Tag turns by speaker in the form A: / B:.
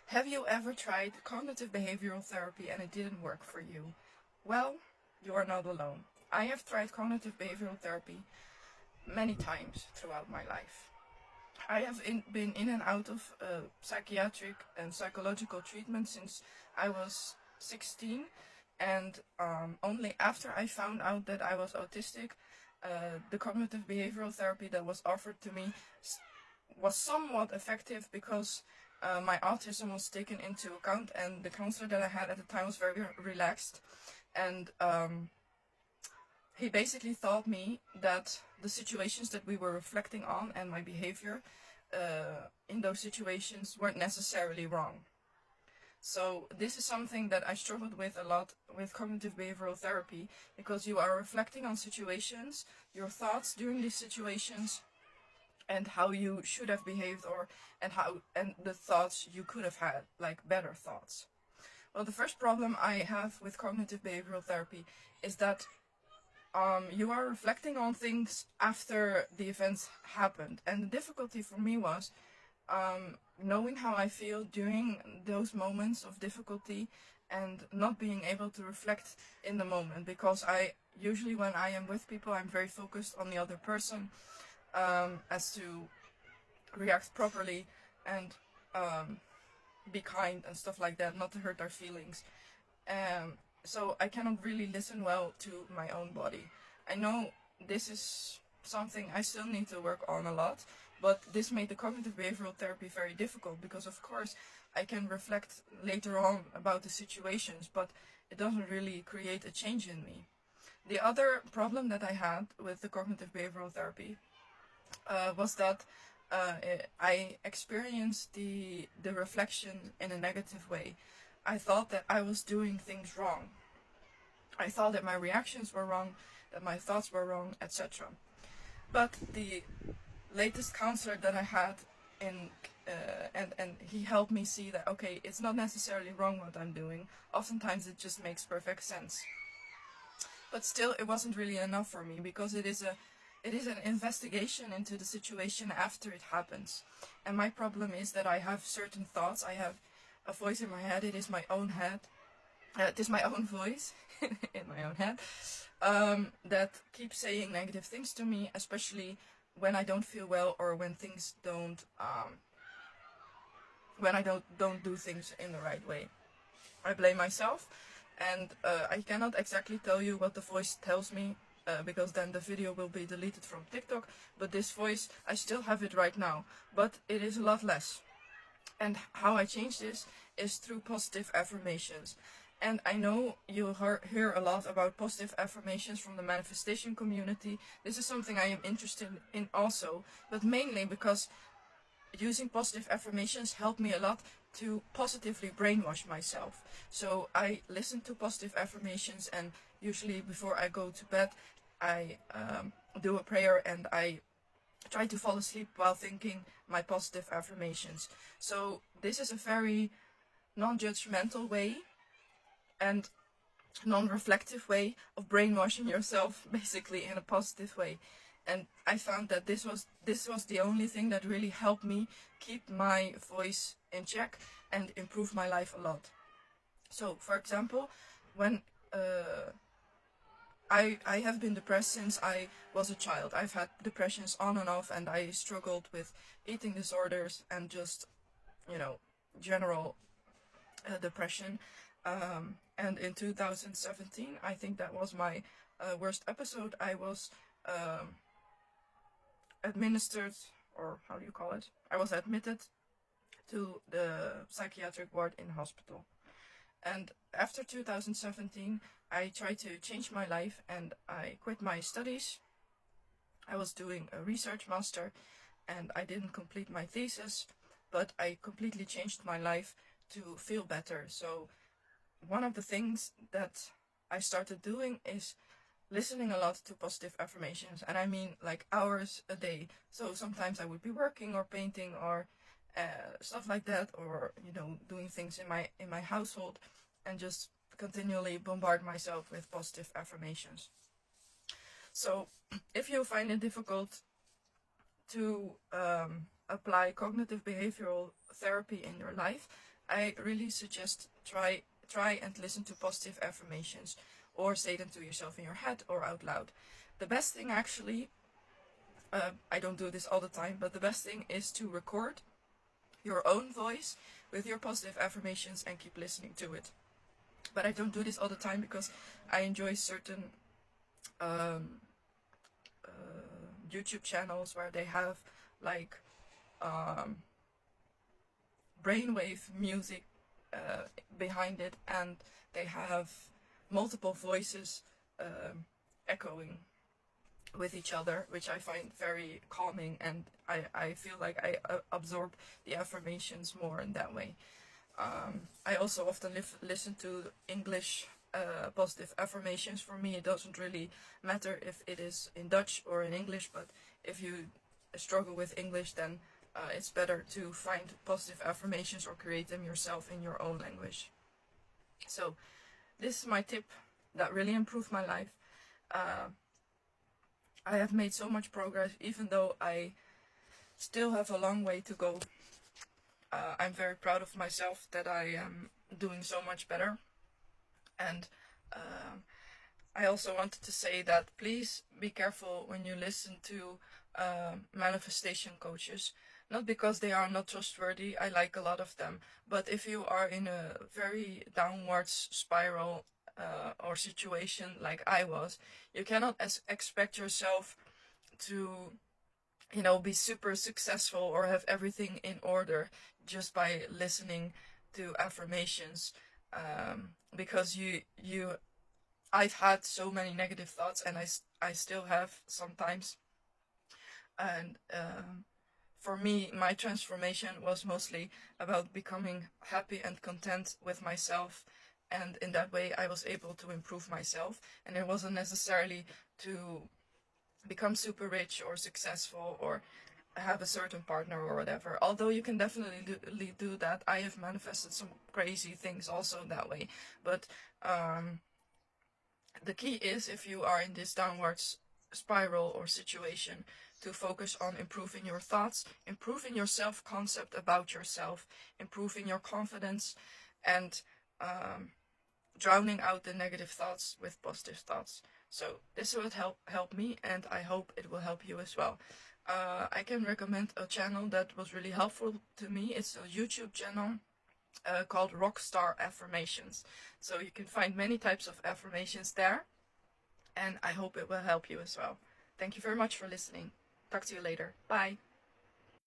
A: Have you ever tried cognitive behavioral therapy and it didn't work for you? Well, you are not alone. I have tried cognitive behavioral therapy many times throughout my life. I have been in and out of psychiatric and psychological treatment since I was 16, and only after I found out that I was autistic, the cognitive behavioral therapy that was offered to me was somewhat effective because my autism was taken into account, and the counselor that I had at the time was very relaxed, and he basically taught me that the situations that we were reflecting on and my behavior in those situations weren't necessarily wrong. So this is something that I struggled with a lot with cognitive behavioral therapy, because you are reflecting on situations, your thoughts during these situations, and how you should have behaved, and the thoughts you could have had, like better thoughts. Well, the first problem I have with cognitive behavioral therapy is that you are reflecting on things after the events happened, and the difficulty for me was knowing how I feel during those moments of difficulty and not being able to reflect in the moment, because I usually, when I am with people, I'm very focused on the other person, as to react properly and be kind and stuff like that, not to hurt their feelings. So I cannot really listen well to my own body. I know this is something I still need to work on a lot, but this made the cognitive behavioral therapy very difficult, because of course I can reflect later on about the situations, but it doesn't really create a change in me. The other problem that I had with the cognitive behavioral therapy was that I experienced the reflection in a negative way. I thought that I was doing things wrong. I thought that my reactions were wrong, that my thoughts were wrong, etc. But the latest counselor that I had and he helped me see that, okay, it's not necessarily wrong what I'm doing. Oftentimes it just makes perfect sense. But still, it wasn't really enough for me, because it is an investigation into the situation after it happens. And my problem is that I have certain thoughts. I have a voice in my head. It is my own head. It is my own voice in my own head that keeps saying negative things to me, especially when I don't feel well, or when things don't, when I don't do things in the right way. I blame myself, and I cannot exactly tell you what the voice tells me, because then the video will be deleted from TikTok, but this voice, I still have it right now, but it is a lot less. And how I change this is through positive affirmations. And I know you'll hear a lot about positive affirmations from the manifestation community. This is something I am interested in also, but mainly because using positive affirmations helped me a lot to positively brainwash myself. So I listen to positive affirmations, and usually before I go to bed, I do a prayer, and I try to fall asleep while thinking my positive affirmations. So this is a very non-judgmental way and non-reflective way of brainwashing yourself, basically in a positive way. And I found that this was the only thing that really helped me keep my voice in check and improve my life a lot. So, for example, when I have been depressed since I was a child. I've had depressions on and off, and I struggled with eating disorders and just, general depression. And in 2017, I think that was my worst episode. I was administered, or how do you call it? I was admitted to the psychiatric ward in hospital. And after 2017, I tried to change my life, and I quit my studies. I was doing a research master, and I didn't complete my thesis, but I completely changed my life to feel better. So one of the things that I started doing is listening a lot to positive affirmations, and I mean like hours a day. So sometimes I would be working or painting or stuff like that, or doing things in my household, and just continually bombard myself with positive affirmations. So if you find it difficult to apply cognitive behavioral therapy in your life, I really suggest try and listen to positive affirmations, or say them to yourself in your head or out loud. The best thing actually, I don't do this all the time, but the best thing is to record your own voice with your positive affirmations and keep listening to it. But I don't do this all the time because I enjoy certain YouTube channels where they have like brainwave music behind it, and they have multiple voices echoing with each other, which I find very calming, and I feel like I absorb the affirmations more in that way. I also often listen to English positive affirmations. For me, it doesn't really matter if it is in Dutch or in English, but if you struggle with English, then it's better to find positive affirmations or create them yourself in your own language. So this is my tip that really improved my life. I have made so much progress, even though I still have a long way to go. I'm very proud of myself that I am doing so much better. And I also wanted to say that please be careful when you listen to manifestation coaches. Not because they are not trustworthy, I like a lot of them, but if you are in a very downwards spiral or situation like I was, you cannot expect yourself to, you know, be super successful or have everything in order just by listening to affirmations, because I've had so many negative thoughts, and I still have sometimes, and for me, my transformation was mostly about becoming happy and content with myself, and in that way I was able to improve myself, and it wasn't necessarily to become super rich or successful or have a certain partner or whatever. Although you can definitely do that. I have manifested some crazy things also that way. But the key is, if you are in this downwards spiral or situation, to focus on improving your thoughts, improving your self-concept about yourself, improving your confidence, and drowning out the negative thoughts with positive thoughts. So this would help me, and I hope it will help you as well. I can recommend a channel that was really helpful to me. It's a YouTube channel called Rockstar Affirmations. So you can find many types of affirmations there, and I hope it will help you as well. Thank you very much for listening. Talk to you later. Bye.